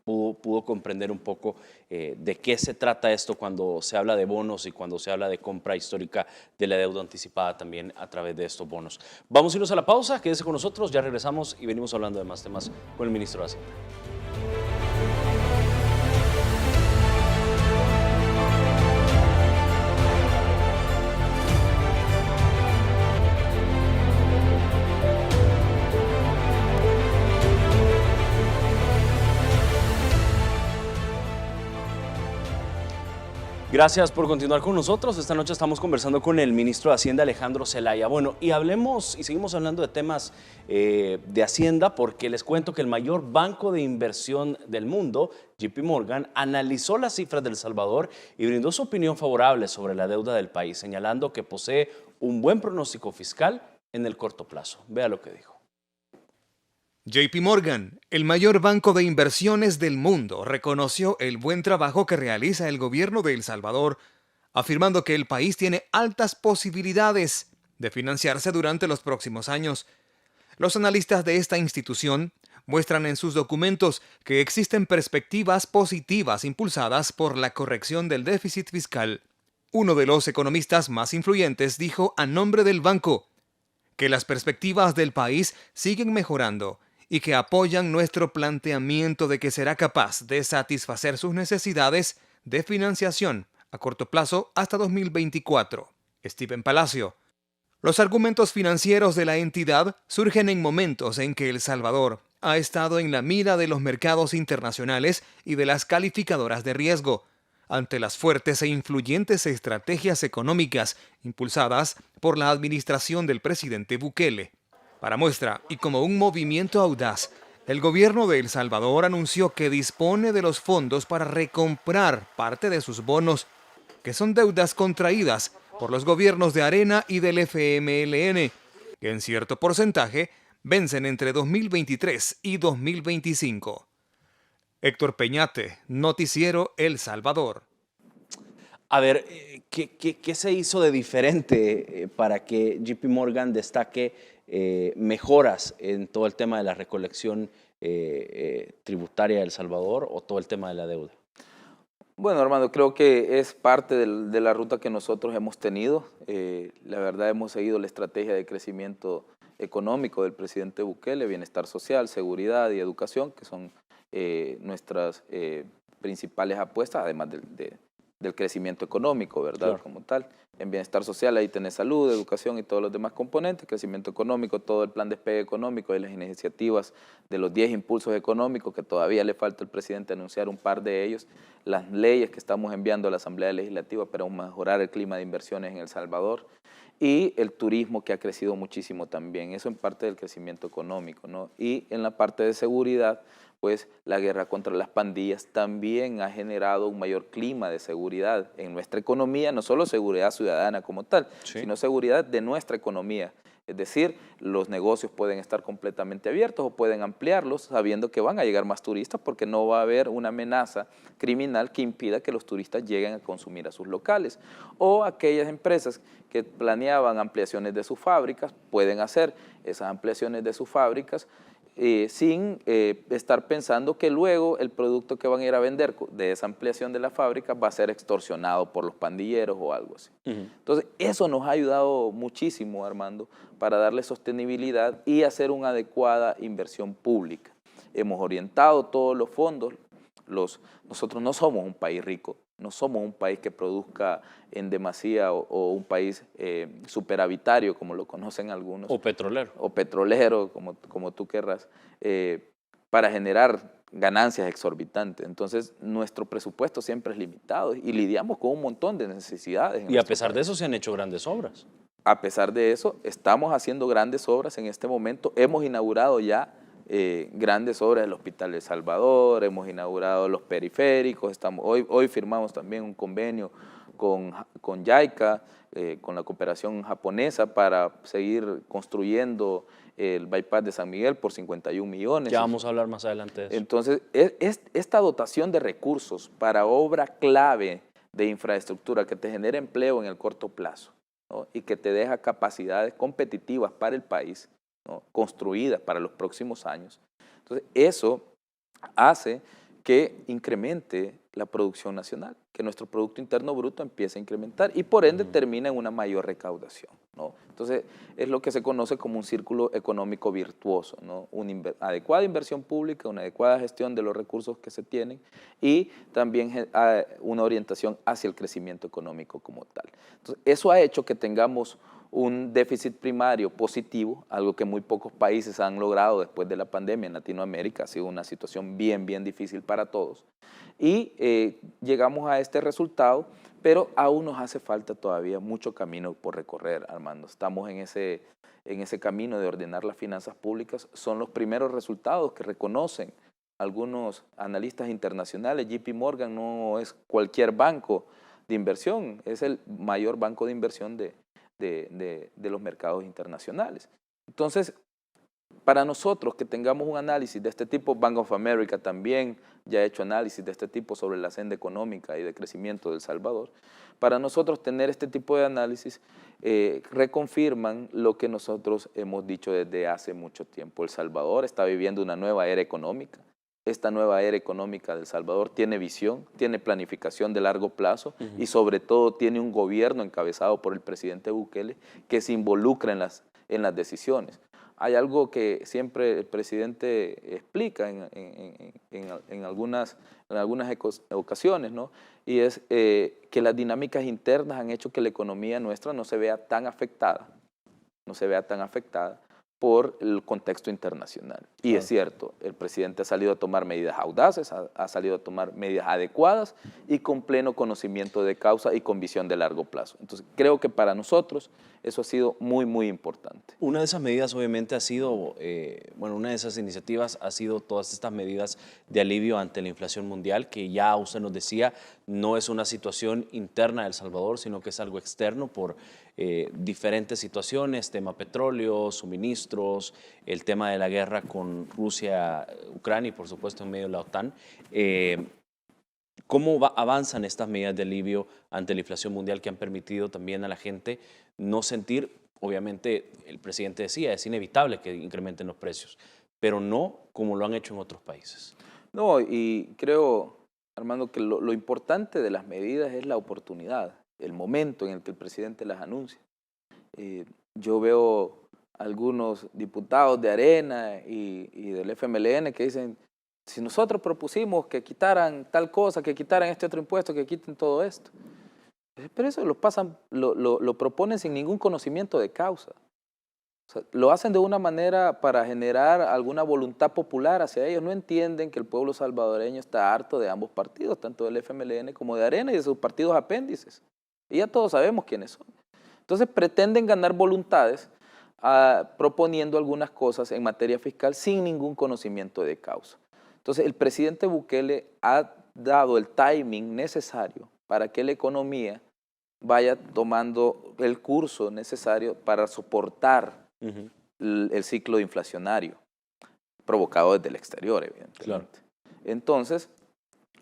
pudo comprender un poco de qué se trata esto cuando se habla de bonos y cuando se habla de compra histórica de la deuda anticipada también a través de estos bonos. Vamos a irnos a la pausa, quédese con nosotros, ya regresamos y venimos hablando de más temas con el ministro de Hacienda. Gracias por continuar con nosotros. Esta noche estamos conversando con el ministro de Hacienda, Alejandro Zelaya. Bueno, y seguimos hablando de temas de Hacienda porque les cuento que el mayor banco de inversión del mundo, JP Morgan, analizó las cifras de El Salvador y brindó su opinión favorable sobre la deuda del país, señalando que posee un buen pronóstico fiscal en el corto plazo. Vea lo que dijo. JP Morgan, el mayor banco de inversiones del mundo, reconoció el buen trabajo que realiza el gobierno de El Salvador, afirmando que el país tiene altas posibilidades de financiarse durante los próximos años. Los analistas de esta institución muestran en sus documentos que existen perspectivas positivas impulsadas por la corrección del déficit fiscal. Uno de los economistas más influyentes dijo a nombre del banco que las perspectivas del país siguen mejorando y que apoyan nuestro planteamiento de que será capaz de satisfacer sus necesidades de financiación a corto plazo hasta 2024. Steven Palacio. Los argumentos financieros de la entidad surgen en momentos en que El Salvador ha estado en la mira de los mercados internacionales y de las calificadoras de riesgo, ante las fuertes e influyentes estrategias económicas impulsadas por la administración del presidente Bukele. Para muestra, y como un movimiento audaz, el gobierno de El Salvador anunció que dispone de los fondos para recomprar parte de sus bonos, que son deudas contraídas por los gobiernos de Arena y del FMLN, que en cierto porcentaje vencen entre 2023 y 2025. Héctor Peñate, Noticiero El Salvador. A ver, ¿qué se hizo de diferente para que JP Morgan destaque mejoras en todo el tema de la recolección tributaria de El Salvador o todo el tema de la deuda? Bueno, Armando, creo que es parte de la ruta que nosotros hemos tenido. La verdad, hemos seguido la estrategia de crecimiento económico del presidente Bukele, bienestar social, seguridad y educación, que son nuestras principales apuestas, además del crecimiento económico, ¿verdad? Claro. Como tal. En bienestar social ahí tenés salud, educación y todos los demás componentes, crecimiento económico, todo el plan despegue económico y las iniciativas de los 10 impulsos económicos que todavía le falta al presidente anunciar un par de ellos, las leyes que estamos enviando a la Asamblea Legislativa para mejorar el clima de inversiones en El Salvador y el turismo que ha crecido muchísimo también, eso en parte del crecimiento económico, ¿no? Y en la parte de seguridad, pues la guerra contra las pandillas también ha generado un mayor clima de seguridad en nuestra economía, no solo seguridad ciudadana como tal, sino seguridad de nuestra economía. Es decir, los negocios pueden estar completamente abiertos o pueden ampliarlos sabiendo que van a llegar más turistas porque no va a haber una amenaza criminal que impida que los turistas lleguen a consumir a sus locales. O aquellas empresas que planeaban ampliaciones de sus fábricas pueden hacer esas ampliaciones de sus fábricas sin estar pensando que luego el producto que van a ir a vender de esa ampliación de la fábrica va a ser extorsionado por los pandilleros o algo así. Entonces, eso nos ha ayudado muchísimo, Armando, para darle sostenibilidad y hacer una adecuada inversión pública. Hemos orientado todos los fondos. Nosotros no somos un país rico, no somos un país que produzca en demasía o un país superavitario, como lo conocen algunos. O petrolero. O petrolero, como tú querrás, para generar ganancias exorbitantes. Entonces, nuestro presupuesto siempre es limitado y lidiamos con un montón de necesidades. Y a pesar de eso se han hecho grandes obras. A pesar de eso, estamos haciendo grandes obras en este momento. Hemos inaugurado ya grandes obras del Hospital de Salvador, hemos inaugurado los periféricos, hoy firmamos también un convenio con JICA, con la cooperación japonesa, para seguir construyendo el bypass de San Miguel por 51 millones. Ya vamos a hablar más adelante de eso. Entonces, esta dotación de recursos para obra clave de infraestructura que te genera empleo en el corto plazo, ¿no? Y que te deja capacidades competitivas para el país, ¿no? Construidas para los próximos años. Entonces, eso hace que incremente la producción nacional, que nuestro Producto Interno Bruto empiece a incrementar y por ende termina en una mayor recaudación, ¿no? Entonces, es lo que se conoce como un círculo económico virtuoso, ¿no? Una adecuada inversión pública, una adecuada gestión de los recursos que se tienen y también una orientación hacia el crecimiento económico como tal. Entonces, eso ha hecho que tengamos un déficit primario positivo, algo que muy pocos países han logrado después de la pandemia en Latinoamérica. Ha sido una situación bien difícil para todos. Y llegamos a este resultado, pero aún nos hace falta todavía mucho camino por recorrer, Armando. Estamos en ese camino de ordenar las finanzas públicas. Son los primeros resultados que reconocen algunos analistas internacionales. JP Morgan no es cualquier banco de inversión, es el mayor banco de inversión de los mercados internacionales. Entonces, para nosotros que tengamos un análisis de este tipo, Bank of America también ya ha hecho análisis de este tipo sobre la senda económica y de crecimiento de El Salvador, para nosotros tener este tipo de análisis reconfirman lo que nosotros hemos dicho desde hace mucho tiempo. El Salvador está viviendo una nueva era económica. Esta nueva era económica de El Salvador tiene visión, tiene planificación de largo plazo y sobre todo tiene un gobierno encabezado por el presidente Bukele que se involucra en las decisiones. Hay algo que siempre el presidente explica en algunas ocasiones, ¿no? Y es que las dinámicas internas han hecho que la economía nuestra no se vea tan afectada por el contexto internacional. Y es cierto, el presidente ha salido a tomar medidas audaces, ha salido a tomar medidas adecuadas y con pleno conocimiento de causa y con visión de largo plazo. Entonces, creo que para nosotros eso ha sido muy importante. Una de esas medidas obviamente ha sido, una de esas iniciativas ha sido todas estas medidas de alivio ante la inflación mundial, que ya usted nos decía, no es una situación interna de El Salvador, sino que es algo externo por diferentes situaciones, tema petróleo, suministros, el tema de la guerra con Rusia, Ucrania y por supuesto en medio de la OTAN. ¿Cómo avanzan estas medidas de alivio ante la inflación mundial que han permitido también a la gente no sentir, obviamente el presidente decía, es inevitable que incrementen los precios, pero no como lo han hecho en otros países? No, y creo, Armando, que lo importante de las medidas es la oportunidad, el momento en el que el presidente las anuncia. Yo veo algunos diputados de Arena y del FMLN que dicen, si nosotros propusimos que quitaran tal cosa, que quitaran este otro impuesto, que quiten todo esto. Pero eso lo proponen sin ningún conocimiento de causa. O sea, lo hacen de una manera para generar alguna voluntad popular hacia ellos. No entienden que el pueblo salvadoreño está harto de ambos partidos, tanto del FMLN como de Arena y de sus partidos apéndices. Y ya todos sabemos quiénes son. Entonces pretenden ganar voluntades proponiendo algunas cosas en materia fiscal sin ningún conocimiento de causa. Entonces, el presidente Bukele ha dado el timing necesario para que la economía vaya tomando el curso necesario para soportar el ciclo inflacionario provocado desde el exterior, evidentemente. Claro. Entonces,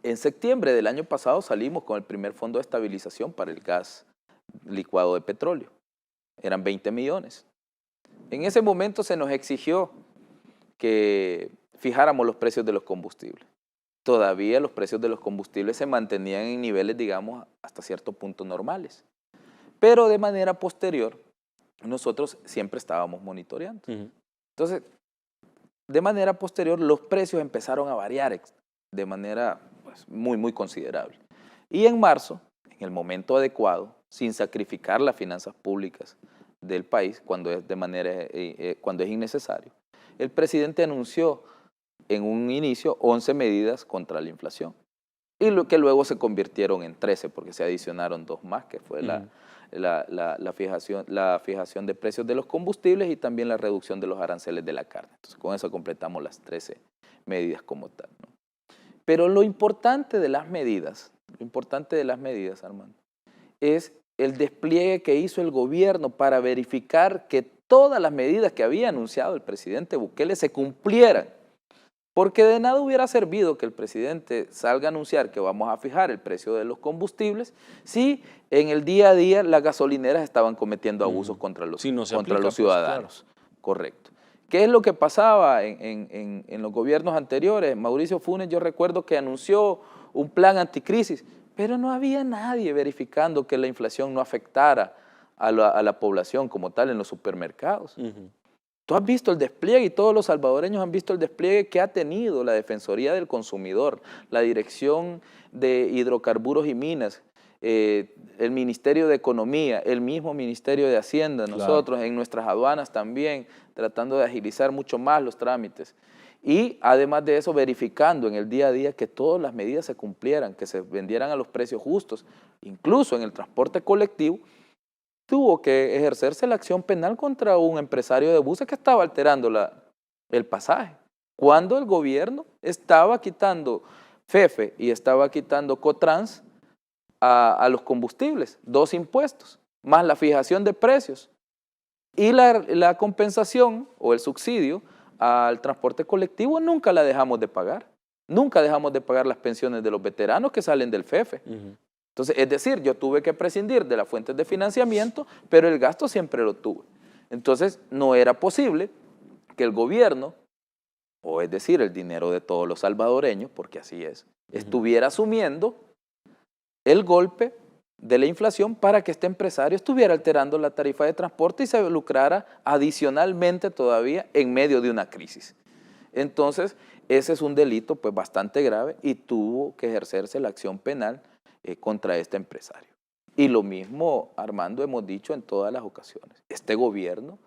en septiembre del año pasado salimos con el primer fondo de estabilización para el gas licuado de petróleo. Eran 20 millones. En ese momento se nos exigió que fijáramos los precios de los combustibles. Todavía los precios de los combustibles se mantenían en niveles, digamos, hasta cierto punto normales. Pero de manera posterior, nosotros siempre estábamos monitoreando. Entonces, de manera posterior, los precios empezaron a variar de manera muy considerable. Y en marzo, en el momento adecuado, sin sacrificar las finanzas públicas del país, cuando es innecesario, el presidente anunció en un inicio 11 medidas contra la inflación. Y lo que luego se convirtieron en 13 porque se adicionaron 2 más, que fue la fijación de precios de los combustibles y también la reducción de los aranceles de la carne. Entonces con eso completamos las 13 medidas como tal, ¿no? Pero lo importante de las medidas, Armando, es el despliegue que hizo el gobierno para verificar que todas las medidas que había anunciado el presidente Bukele se cumplieran. Porque de nada hubiera servido que el presidente salga a anunciar que vamos a fijar el precio de los combustibles si en el día a día las gasolineras estaban cometiendo abusos contra los, contra los ciudadanos. Pues, claro. Correcto. ¿Qué es lo que pasaba en los gobiernos anteriores? Mauricio Funes, yo recuerdo que anunció un plan anticrisis, pero no había nadie verificando que la inflación no afectara a la población como tal en los supermercados. Tú has visto el despliegue y todos los salvadoreños han visto el despliegue que ha tenido la Defensoría del Consumidor, la Dirección de Hidrocarburos y Minas, el Ministerio de Economía, el mismo Ministerio de Hacienda, nosotros en nuestras aduanas también, tratando de agilizar mucho más los trámites. Y además de eso, verificando en el día a día que todas las medidas se cumplieran, que se vendieran a los precios justos, incluso en el transporte colectivo, tuvo que ejercerse la acción penal contra un empresario de buses que estaba alterando el pasaje, cuando el gobierno estaba quitando FEFE y estaba quitando Cotrans a los combustibles, 2 impuestos, más la fijación de precios y la compensación o el subsidio al transporte colectivo nunca la dejamos de pagar. Nunca dejamos de pagar las pensiones de los veteranos que salen del FEFE. Entonces, es decir, yo tuve que prescindir de las fuentes de financiamiento, pero el gasto siempre lo tuve. Entonces, no era posible que el gobierno, o es decir, el dinero de todos los salvadoreños, porque así es, estuviera asumiendo el golpe de la inflación para que este empresario estuviera alterando la tarifa de transporte y se lucrara adicionalmente todavía en medio de una crisis. Entonces, ese es un delito pues bastante grave y tuvo que ejercerse la acción penal contra este empresario. Y lo mismo, Armando, hemos dicho en todas las ocasiones. Este gobierno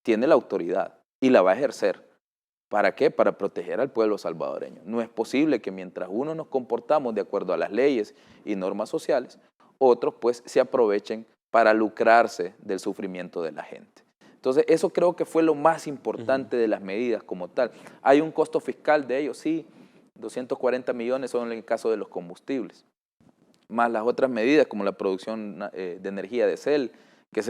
tiene la autoridad y la va a ejercer. ¿Para qué? Para proteger al pueblo salvadoreño. No es posible que mientras uno nos comportamos de acuerdo a las leyes y normas sociales, otros pues se aprovechen para lucrarse del sufrimiento de la gente. Entonces, eso creo que fue lo más importante de las medidas como tal. Hay un costo fiscal de ello, sí, 240 millones son en el caso de los combustibles, más las otras medidas como la producción de energía de CEL, que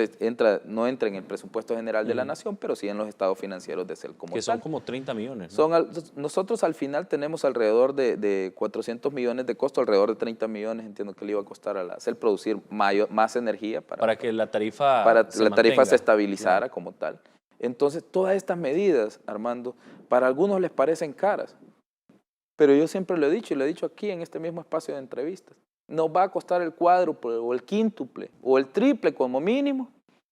no entra en el presupuesto general de la nación, pero sí en los estados financieros de CEL como tal. Que son como 30 millones, ¿no? Nosotros al final tenemos alrededor de 400 millones de costo, alrededor de 30 millones, entiendo que le iba a costar a la CEL producir más energía para que la tarifa se estabilizara como tal. Entonces, todas estas medidas, Armando, para algunos les parecen caras, pero yo siempre lo he dicho, y lo he dicho aquí en este mismo espacio de entrevistas, nos va a costar el cuádruple o el quíntuple o el triple como mínimo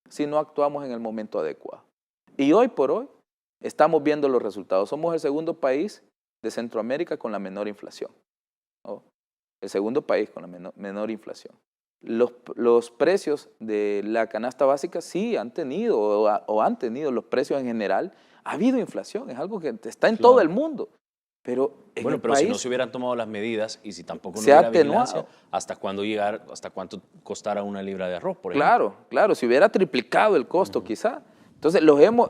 si no actuamos en el momento adecuado. Y hoy por hoy estamos viendo los resultados. Somos el segundo país de Centroamérica con la menor inflación, ¿no? El segundo país con la menor inflación. Los precios de la canasta básica sí han tenido o han tenido los precios en general. Ha habido inflación, es algo que está en todo el mundo. Pero si no se hubieran tomado las medidas y si tampoco no hubiera vigilancia, ¿hasta cuánto costara una libra de arroz, por ejemplo? Claro, si hubiera triplicado el costo quizá. Entonces,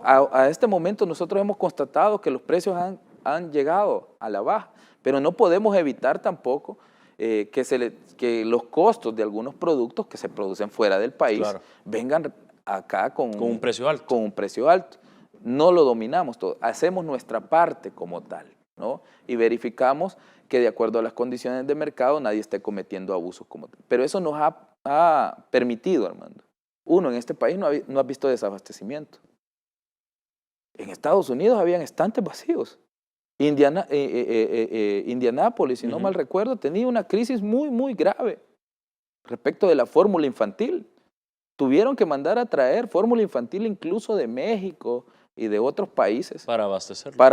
a este momento nosotros hemos constatado que los precios han llegado a la baja, pero no podemos evitar tampoco que los costos de algunos productos que se producen fuera del país vengan acá con un precio alto. No lo dominamos todo, hacemos nuestra parte como tal, ¿no? Y verificamos que de acuerdo a las condiciones de mercado nadie esté cometiendo abusos como tal. Pero eso nos ha permitido, Armando. Uno, en este país no ha visto desabastecimiento. En Estados Unidos habían estantes vacíos. Indianápolis, si no mal recuerdo, tenía una crisis muy, muy grave respecto de la fórmula infantil. Tuvieron que mandar a traer fórmula infantil incluso de México y de otros países. Para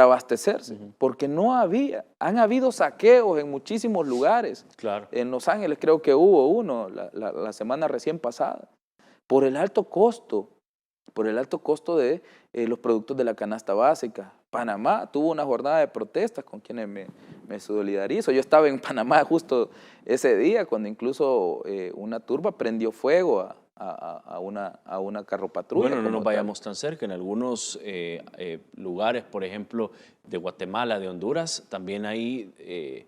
abastecerse. Porque no había. Han habido saqueos en muchísimos lugares. Claro. En Los Ángeles creo que hubo uno la semana recién pasada. Por el alto costo por el alto costo de los productos de la canasta básica. Panamá tuvo una jornada de protestas con quienes me solidarizo. Yo estaba en Panamá justo ese día, cuando incluso una turba prendió fuego a una carropatrulla. Bueno, no nos tal. vayamos tan cerca. En algunos lugares, por ejemplo, de Guatemala, de Honduras, también hay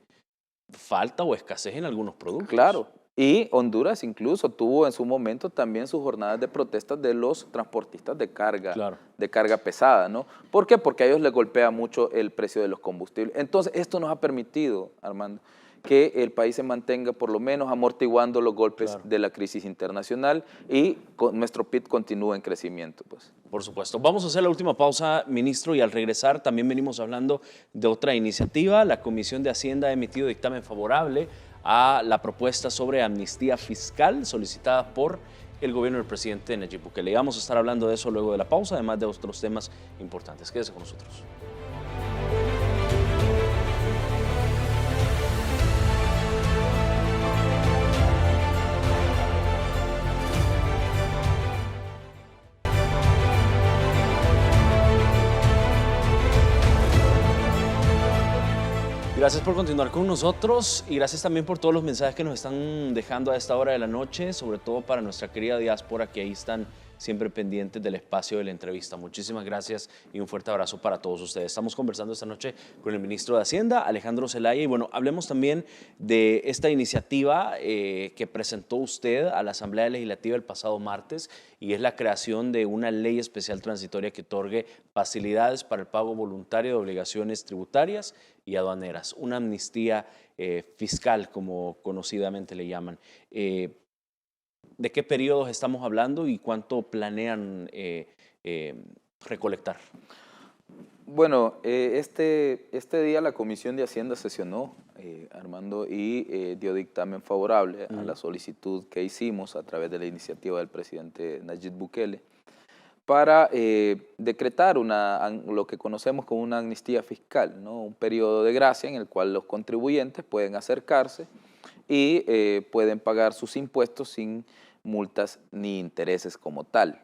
falta o escasez en algunos productos. Claro. Y Honduras incluso tuvo en su momento también sus jornadas de protestas de los transportistas de carga, Claro. de carga pesada, ¿no? ¿Por qué? Porque a ellos les golpea mucho el precio de los combustibles. Entonces, esto nos ha permitido, Armando, que el país se mantenga por lo menos amortiguando los golpes Claro. de la crisis internacional y nuestro PIB continúa en crecimiento, pues. Por supuesto. Vamos a hacer la última pausa, ministro, y al regresar también venimos hablando de otra iniciativa. La Comisión de Hacienda ha emitido dictamen favorable a la propuesta sobre amnistía fiscal solicitada por el gobierno del presidente Nayib Bukele. Vamos a estar hablando de eso luego de la pausa, además de otros temas importantes. Quédese con nosotros. Gracias por continuar con nosotros y gracias también por todos los mensajes que nos están dejando a esta hora de la noche, sobre todo para nuestra querida diáspora que ahí están siempre pendientes del espacio de la entrevista. Muchísimas gracias y un fuerte abrazo para todos ustedes. Estamos conversando esta noche con el ministro de Hacienda, Alejandro Zelaya, y bueno, hablemos también de esta iniciativa que presentó usted a la Asamblea Legislativa el pasado martes, y es la creación de una ley especial transitoria que otorgue facilidades para el pago voluntario de obligaciones tributarias y aduaneras, una amnistía fiscal, como conocidamente le llaman. ¿De qué periodos estamos hablando y cuánto planean recolectar? Bueno, este día la Comisión de Hacienda sesionó, Armando, y dio dictamen favorable a la solicitud que hicimos a través de la iniciativa del presidente Nayib Bukele para decretar lo que conocemos como una amnistía fiscal, ¿no? Un periodo de gracia en el cual los contribuyentes pueden acercarse y pueden pagar sus impuestos sin multas ni intereses como tal.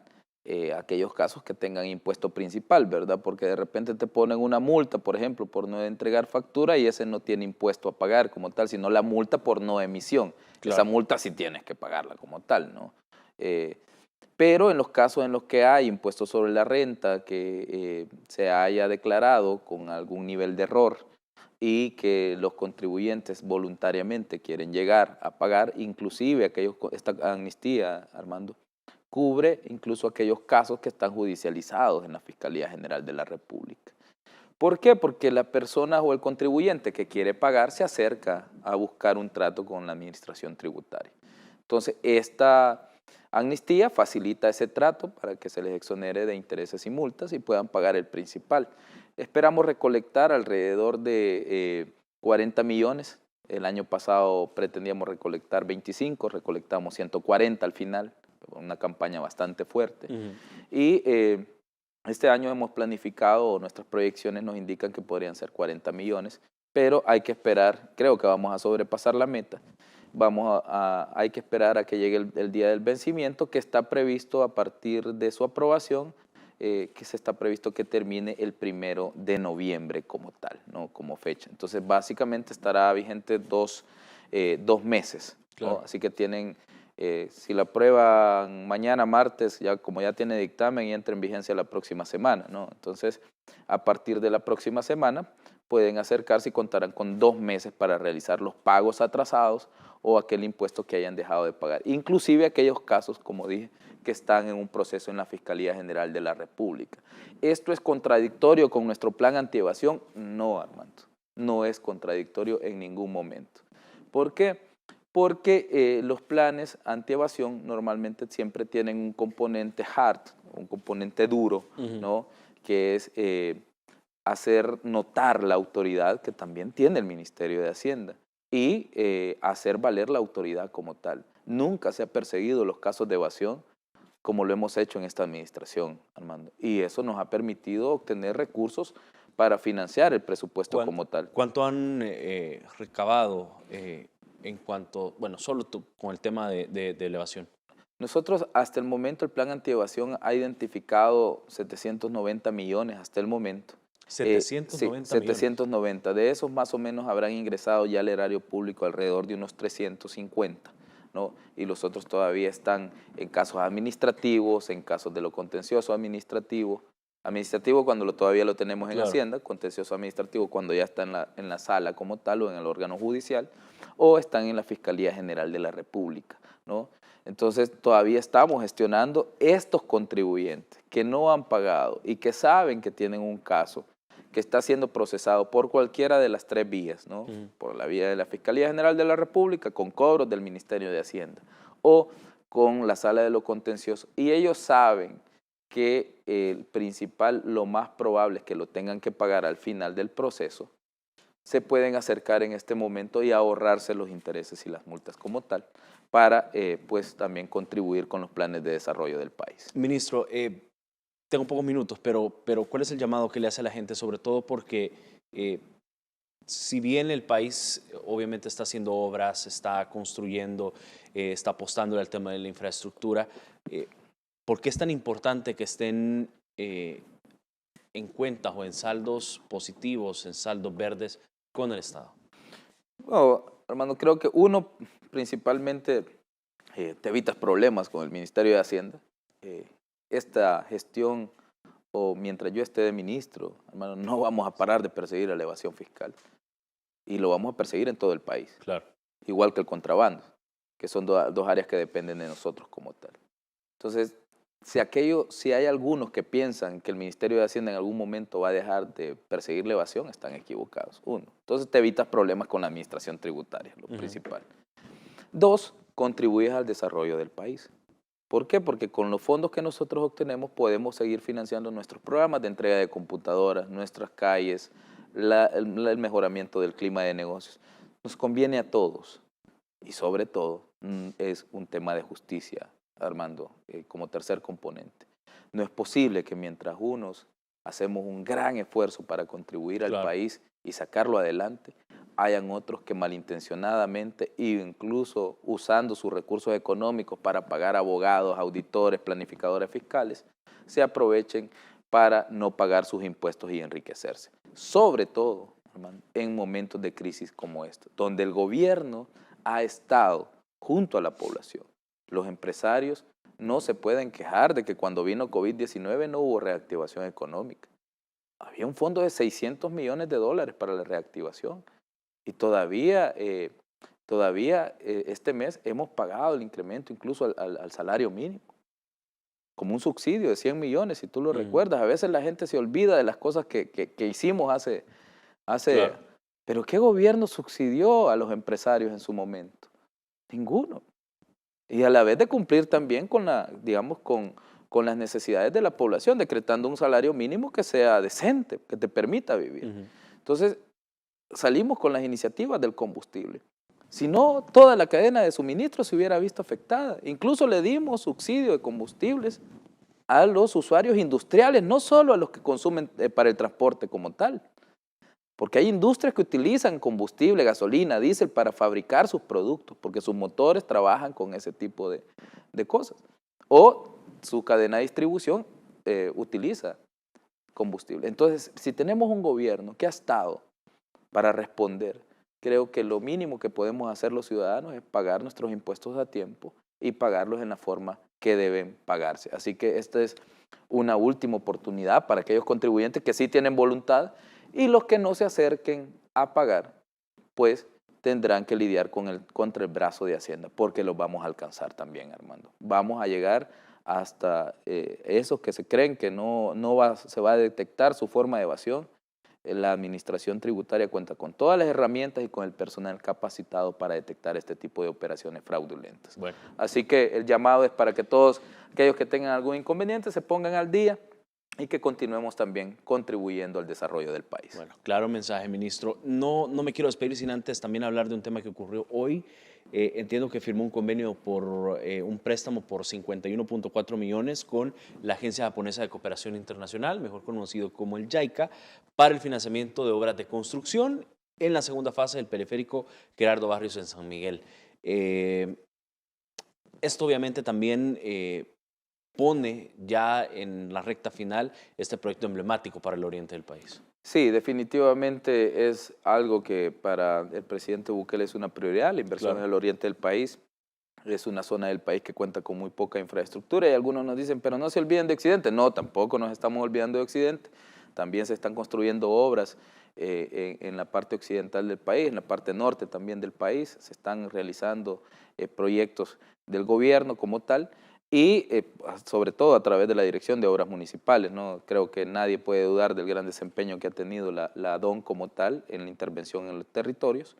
Aquellos casos que tengan impuesto principal, ¿verdad? Porque de repente te ponen una multa, por ejemplo, por no entregar factura y ese no tiene impuesto a pagar como tal, sino la multa por no emisión. Claro. Esa multa sí tienes que pagarla como tal, ¿no? Pero en los casos en los que hay impuesto sobre la renta que se haya declarado con algún nivel de error y que los contribuyentes voluntariamente quieren llegar a pagar, inclusive esta amnistía, Armando, cubre incluso aquellos casos que están judicializados en la Fiscalía General de la República. ¿Por qué? Porque la persona o el contribuyente que quiere pagar se acerca a buscar un trato con la administración tributaria. Entonces, esta amnistía facilita ese trato para que se les exonere de intereses y multas y puedan pagar el principal. Esperamos recolectar alrededor de 40 millones. El año pasado pretendíamos recolectar 25, recolectamos 140 al final, una campaña bastante fuerte. Y este año hemos planificado, nuestras proyecciones nos indican que podrían ser 40 millones, pero hay que esperar, creo que vamos a sobrepasar la meta. Hay que esperar a que llegue el día del vencimiento, que está previsto a partir de su aprobación, que se está previsto que termine el 1 de noviembre como tal, ¿no? Como fecha. Entonces, básicamente estará vigente dos meses, Claro. ¿no? Así que tienen, si la aprueban mañana, martes, como ya tiene dictamen, y entra en vigencia la próxima semana, ¿no? Entonces, a partir de la próxima semana, pueden acercarse y contarán con 2 meses para realizar los pagos atrasados o aquel impuesto que hayan dejado de pagar. Inclusive aquellos casos, como dije, que están en un proceso en la Fiscalía General de la República. ¿Esto es contradictorio con nuestro plan antievasión? No, Armando, no es contradictorio en ningún momento. ¿Por qué? Porque los planes antievasión normalmente siempre tienen un componente hard, un componente duro, ¿no? Que es hacer notar la autoridad que también tiene el Ministerio de Hacienda y hacer valer la autoridad como tal. Nunca se ha perseguido los casos de evasión como lo hemos hecho en esta administración, Armando. Y eso nos ha permitido obtener recursos para financiar el presupuesto como tal. ¿Cuánto han recabado en cuanto, bueno, solo con el tema de elevación? Nosotros hasta el momento el plan antievasión ha identificado 790 millones hasta el momento. 790 sí, 790. De esos más o menos habrán ingresado ya al erario público alrededor de unos 350, ¿no? Y los otros todavía están en casos administrativos, en casos de lo contencioso administrativo. Administrativo cuando todavía lo tenemos en Claro. Hacienda, contencioso administrativo cuando ya está en la sala como tal o en el órgano judicial, o están en la Fiscalía General de la República, ¿no? Entonces todavía estamos gestionando estos contribuyentes que no han pagado y que saben que tienen un caso que está siendo procesado por cualquiera de las tres vías, ¿no? Por la vía de la Fiscalía General de la República, con cobros del Ministerio de Hacienda, o con la Sala de lo Contencioso. Y ellos saben que el principal, lo más probable es que lo tengan que pagar al final del proceso, se pueden acercar en este momento y ahorrarse los intereses y las multas como tal, para pues también contribuir con los planes de desarrollo del país. Ministro, tengo pocos minutos, pero ¿cuál es el llamado que le hace a la gente? Sobre todo porque si bien el país obviamente está haciendo obras, está construyendo, está apostando al tema de la infraestructura, ¿por qué es tan importante que estén en cuentas o en saldos positivos, en saldos verdes con el Estado? Bueno, Armando, creo que uno, principalmente, te evitas problemas con el Ministerio de Hacienda. Esta gestión, o mientras yo esté de ministro, hermano, no vamos a parar de perseguir la evasión fiscal. Y lo vamos a perseguir en todo el país. Claro. Igual que el contrabando, que son dos áreas que dependen de nosotros como tal. Entonces, si hay algunos que piensan que el Ministerio de Hacienda en algún momento va a dejar de perseguir la evasión, están equivocados. Uno, entonces te evitas problemas con la administración tributaria, lo principal. Dos, contribuyes al desarrollo del país. ¿Por qué? Porque con los fondos que nosotros obtenemos podemos seguir financiando nuestros programas de entrega de computadoras, nuestras calles, el mejoramiento del clima de negocios. Nos conviene a todos y sobre todo es un tema de justicia, Armando, como tercer componente. No es posible que mientras unos hacemos un gran esfuerzo para contribuir al país y sacarlo adelante, hayan otros que malintencionadamente e incluso usando sus recursos económicos para pagar abogados, auditores, planificadores fiscales, se aprovechen para no pagar sus impuestos y enriquecerse. Sobre todo, hermano, en momentos de crisis como esta, donde el gobierno ha estado junto a la población. Los empresarios no se pueden quejar de que cuando vino COVID-19 no hubo reactivación económica. Había un fondo de $600 millones para la reactivación. Y todavía este mes hemos pagado el incremento incluso al salario mínimo, como un subsidio de 100 millones, si tú lo recuerdas. A veces la gente se olvida de las cosas que hicimos hace Claro. Pero ¿qué gobierno subsidió a los empresarios en su momento? Ninguno. Y a la vez de cumplir también con las necesidades de la población, decretando un salario mínimo que sea decente, que te permita vivir. Entonces, salimos con las iniciativas del combustible. Si no, toda la cadena de suministro se hubiera visto afectada. Incluso le dimos subsidio de combustibles a los usuarios industriales, no solo a los que consumen para el transporte como tal. Porque hay industrias que utilizan combustible, gasolina, diésel para fabricar sus productos, porque sus motores trabajan con ese tipo de cosas. O su cadena de distribución utiliza combustible. Entonces, si tenemos un gobierno que ha estado para responder, creo que lo mínimo que podemos hacer los ciudadanos es pagar nuestros impuestos a tiempo y pagarlos en la forma que deben pagarse. Así que esta es una última oportunidad para aquellos contribuyentes que sí tienen voluntad, y los que no se acerquen a pagar, pues tendrán que lidiar contra el brazo de Hacienda, porque los vamos a alcanzar también, Armando. Vamos a llegar hasta esos que se creen que se va a detectar su forma de evasión. La administración tributaria cuenta con todas las herramientas y con el personal capacitado para detectar este tipo de operaciones fraudulentas. Bueno. Así que el llamado es para que todos aquellos que tengan algún inconveniente se pongan al día y que continuemos también contribuyendo al desarrollo del país. Bueno, claro mensaje, ministro. No me quiero despedir sin antes también hablar de un tema que ocurrió hoy. Entiendo que firmó un convenio por un préstamo por 51.4 millones con la Agencia Japonesa de Cooperación Internacional, mejor conocido como el JICA, para el financiamiento de obras de construcción en la segunda fase del periférico Gerardo Barrios en San Miguel. Esto obviamente también pone ya en la recta final este proyecto emblemático para el oriente del país. Sí, definitivamente es algo que para el presidente Bukele es una prioridad, la inversión en el oriente del país. Es una zona del país que cuenta con muy poca infraestructura y algunos nos dicen, pero no se olviden de Occidente. No, tampoco nos estamos olvidando de Occidente. También se están construyendo obras en la parte occidental del país, en la parte norte también del país. Se están realizando proyectos del gobierno como tal y sobre todo a través de la Dirección de Obras Municipales, ¿no? Creo que nadie puede dudar del gran desempeño que ha tenido la DON como tal en la intervención en los territorios.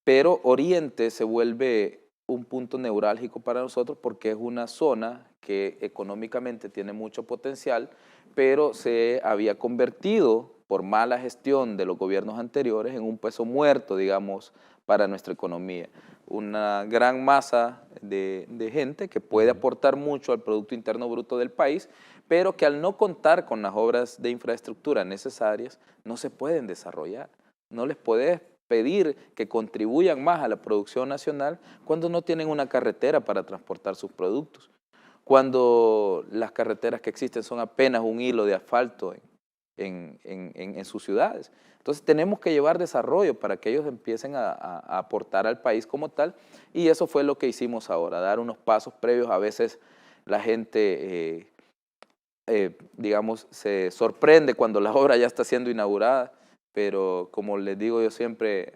Pero Oriente se vuelve un punto neurálgico para nosotros porque es una zona que económicamente tiene mucho potencial, pero se había convertido por mala gestión de los gobiernos anteriores en un peso muerto, digamos, para nuestra economía. Una gran masa de gente que puede aportar mucho al Producto Interno Bruto del país, pero que al no contar con las obras de infraestructura necesarias, no se pueden desarrollar. No les puedes pedir que contribuyan más a la producción nacional cuando no tienen una carretera para transportar sus productos, cuando las carreteras que existen son apenas un hilo de asfalto en sus ciudades. Entonces tenemos que llevar desarrollo para que ellos empiecen a aportar al país como tal, y eso fue lo que hicimos ahora, dar unos pasos previos. A veces la gente, digamos, se sorprende cuando la obra ya está siendo inaugurada, pero como les digo yo siempre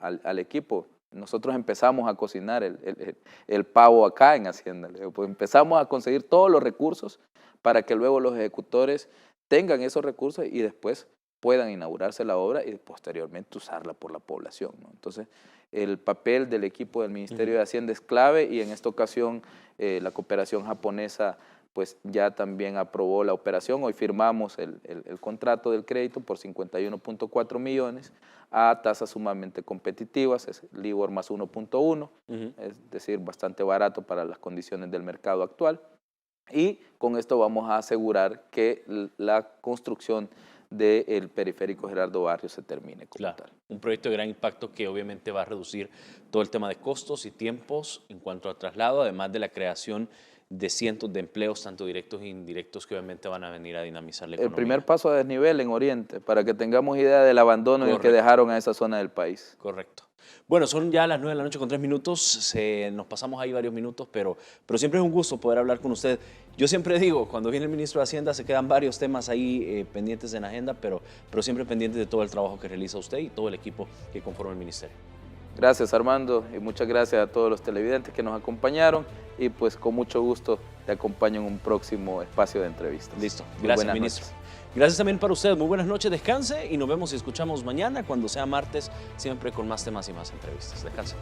al equipo, nosotros empezamos a cocinar el pavo acá en Hacienda. Pues empezamos a conseguir todos los recursos para que luego los ejecutores tengan esos recursos y después puedan inaugurarse la obra y posteriormente usarla por la población, ¿no? Entonces, el papel del equipo del Ministerio de Hacienda es clave y en esta ocasión la cooperación japonesa pues ya también aprobó la operación. Hoy firmamos el contrato del crédito por 51.4 millones a tasas sumamente competitivas, es LIBOR más 1.1, es decir, bastante barato para las condiciones del mercado actual. Y con esto vamos a asegurar que la construcción del periférico Gerardo Barrios se termine como tal. Un proyecto de gran impacto que obviamente va a reducir todo el tema de costos y tiempos en cuanto a traslado, además de la creación de cientos de empleos, tanto directos e indirectos, que obviamente van a venir a dinamizar la economía. El primer paso a desnivel en Oriente, para que tengamos idea del abandono en el que dejaron a esa zona del país. Correcto. Bueno, son ya las 9 de la noche con 3 minutos, nos pasamos ahí varios minutos, pero siempre es un gusto poder hablar con usted. Yo siempre digo, cuando viene el ministro de Hacienda se quedan varios temas ahí pendientes en agenda, pero siempre pendientes de todo el trabajo que realiza usted y todo el equipo que conforma el ministerio. Gracias, Armando, y muchas gracias a todos los televidentes que nos acompañaron y pues con mucho gusto te acompaño en un próximo espacio de entrevistas. Listo, gracias, ministro. Gracias también para usted, muy buenas noches, descanse y nos vemos y escuchamos mañana cuando sea martes, siempre con más temas y más entrevistas. Descanse.